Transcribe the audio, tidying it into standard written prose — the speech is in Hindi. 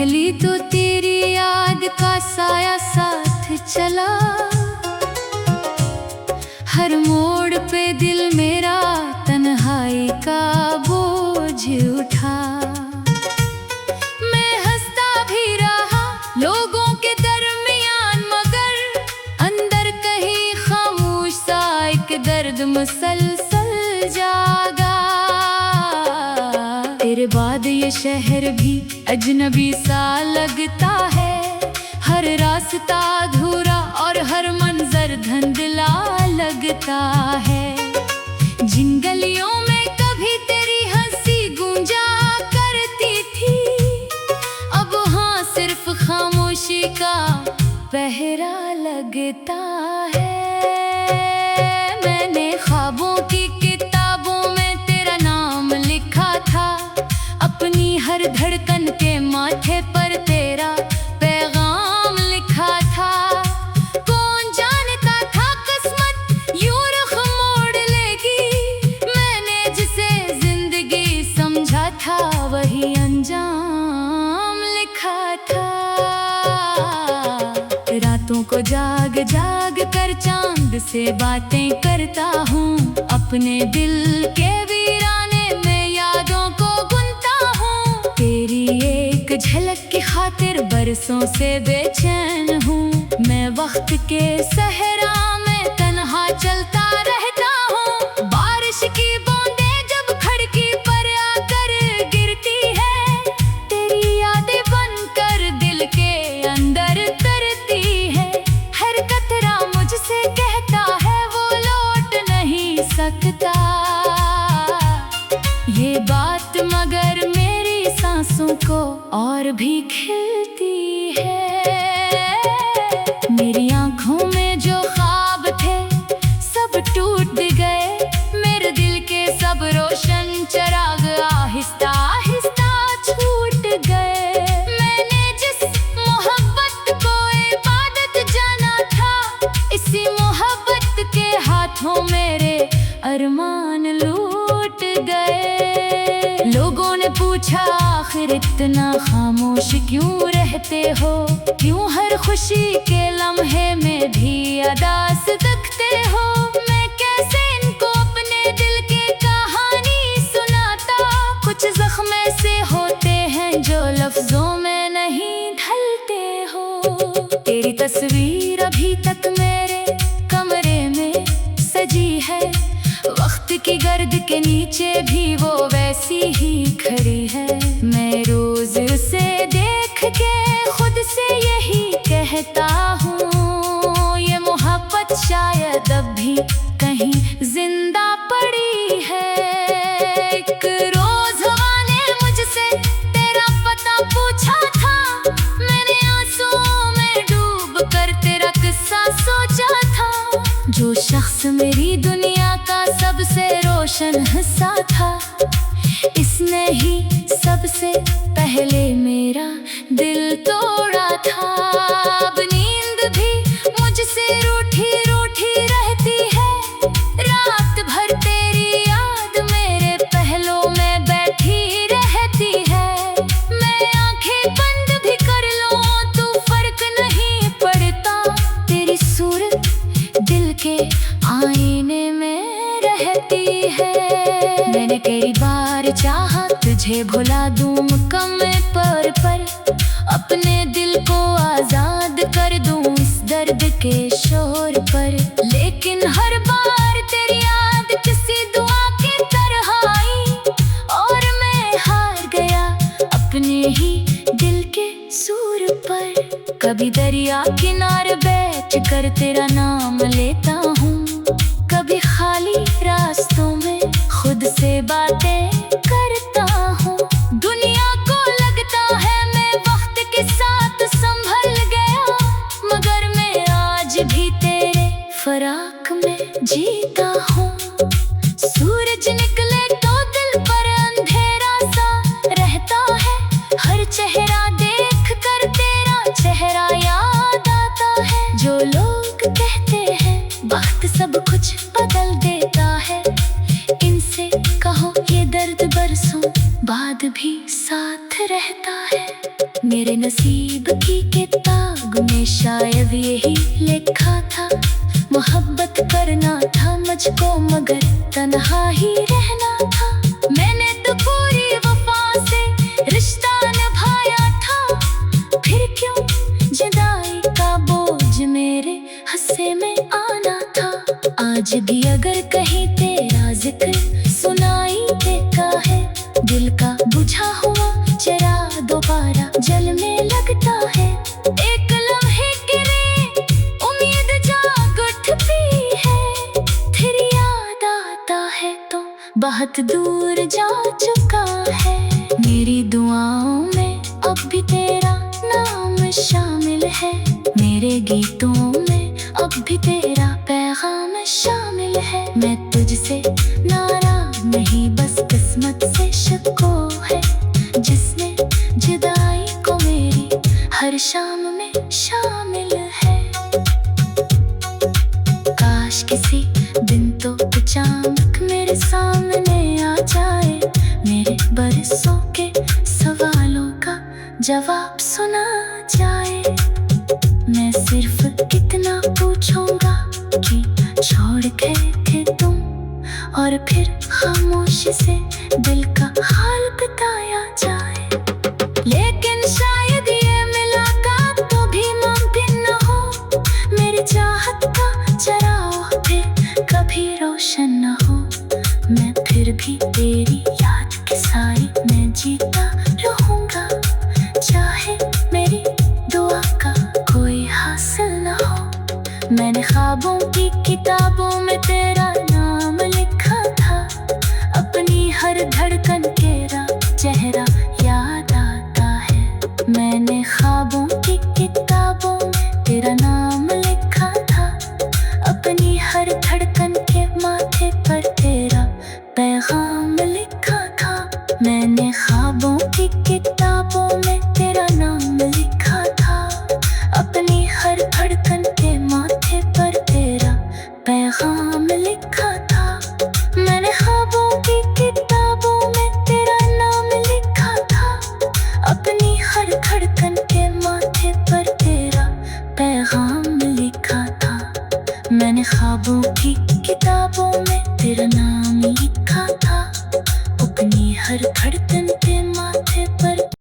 पहली तो तेरी याद का साया साथ चला, हर मोड़ पे दिल मेरा तन्हाई का बोझ उठा। मैं हंसता भी रहा लोगों के दरमियान, मगर अंदर कहीं खामोश सा एक दर्द मुसलसल जागा। तेरे बाद ये शहर भी अजनबी सा लगता है, हर रास्ता अधूरा और हर मंजर धुंधला लगता है। जिन गलियों में कभी तेरी हंसी गूंजा करती थी, अब हाँ सिर्फ खामोशी का पहरा लगता है। मैंने ख्वाबों की किताबों में तेरा नाम लिखा था, अपनी हर धड़कन के माथे पर तेरा पैगाम लिखा था। कौन जानता था किस्मत यूं रुख मोड़ लेगी, मैंने जिसे जिंदगी समझा था वही अंजाम लिखा था। रातों को जाग जाग कर चांद से बातें करता हूँ, अपने दिल के वीराने में यादों को गुनता हूँ। तेरी एक झलक की खातिर बरसों से बेचैन हूँ, मैं वक्त के सहरा में तन्हा चलता रहता हूँ। बारिश की बूंदें जब खिड़की पर आकर गिरती है, तेरी यादें बनकर दिल के अंदर तरती है। हर कतरा मुझसे कहता है वो लौट नहीं सकता ये बात, मगर मेरी सांसों को और भी खिलती है। मेरी आंखों में जो ख्वाब थे सब टूट गए, मेरे दिल के सब रोशन चिराग आहिस्ता आहिस्ता छूट गए। मैंने जिस मोहब्बत को इबादत जाना था, इसी मोहब्बत के हाथों मेरे अरमान लूट गए। लोगों ने पूछा आखिर इतना खामोश क्यों रहते हो, क्यों हर खुशी के लम्हे में भी अदास दिखते हो। मैं कैसे इनको अपने दिल की कहानी सुनाता, कुछ जख्म ऐसे होते हैं जो लफ्जों में नहीं ढलते हो। तेरी तस्वीर अभी तक मेरे कमरे में सजी है, वक्त की गर्द के नीचे भी वो वैसी ही खड़ी है। मैं रोज उसे देख के खुद से यही कहता हूँ, ये मोहब्बत शायद अब भी कहीं जिंदा पड़ी है। एक रोज हवा ने मुझसे तेरा पता पूछा था, मैंने आंसुओं में डूब कर तेरा किस्सा सोचा था। जो शख्स मेरी दुनिया का सबसे रोशन हिस्सा था, इसने ही सबसे पहले मेरा दिल तोड़ा था। अब नींद भी मुझसे रूठी रूठी रहती है, रात भर तेरी याद मेरे पहलों में बैठी रहती है। मैं आंखें बंद भी कर लूं तो फर्क नहीं पड़ता, तेरी सूरत दिल के आईने में रहती है। मैंने कई बार चाहा तुझे भुला दूं मुकम्मल पर अपने दिल को आजाद कर दूं इस दर्द के शोर पर, लेकिन हर बार तेरी याद किसी दुआ की तरह आई और मैं हार गया अपने ही दिल के सूर पर। कभी दरिया किनारे बैठ कर तेरा नाम लेता हूँ, कभी खाली रास्तों में खुद से बातें करता हूँ। दुनिया को लगता है मैं वक्त के साथ संभल गया, मगर मैं आज भी तेरे फराक में जीता हूँ। सूरज निकले तो दिल पर अंधेरा सा रहता है, हर चेहरा देख कर तेरा चेहरा याद आता है। जो लोग कहते हैं वक्त सब कुछ बदल देता है, इनसे कहो ये दर्द बरसों बाद भी साथ साथ रहता है। मेरे नसीब की किताब में शायद यही लिखा था, मोहब्बत करना था मुझको मगर तन्हा ही रहना था। मैंने तो पूरी वफा से रिश्ता निभाया था, फिर क्यों जुदाई का बोझ मेरे हिस्से में आना था। आज भी अगर कहीं तेरा जिक्र सुनाई देता है, दिल का बुझा हुआ चरा दोबारा जलने लगता है। एक लम्हे के लिए उम्मीद जाग उठती है, फिर याद आता है तो बहुत दूर जा चुका है। मेरी दुआओं में अब भी तेरा नाम शामिल है, मेरे गीतों में अब भी तेरा पैगाम शामिल है। मैं तुझसे नाराज नहीं, बस किस्मत से शिको है जिसने जुदाई को मेरी हर शाम में शामिल है। काश किसी दिन तो अचानक मेरे सामने आ जाए, मेरे बरसों के सवालों का जवाब सुना जाए। मैं सिर्फ इतना पूछूंगा कि छोड़ गए थे तुम, और फिर खामोशी से दिल का हाल बताया जाए। लेकिन शायद ये मुलाकात तो भी मुमकिन न हो, मेरी चाहत का चराग फिर कभी रोशन न हो। मैं फिर भी तेरी याद के साए में जीता रहूंगा, चाहे मेरी दुआ का कोई हासिल न हो। मैंने ख्वाबों की किताबों में तेरा नाम लिखा था, अपनी हर धड़कन तेरा चेहरा याद आता है। मैंने ख्वाबों की किताबों में तेरा नाम लिखा था, अपनी हर धड़कन के माथे पर तेरा पैगाम लिखा था। मैंने ख्वाबों की किताबों में तेरा नाम लिखा था, अपनी हर धड़कन के माथे पर तेरा पैगाम लिखा था। मैंने ख्वाबों की किताबों में तेरा नाम लिखा था, अपनी हर धड़कन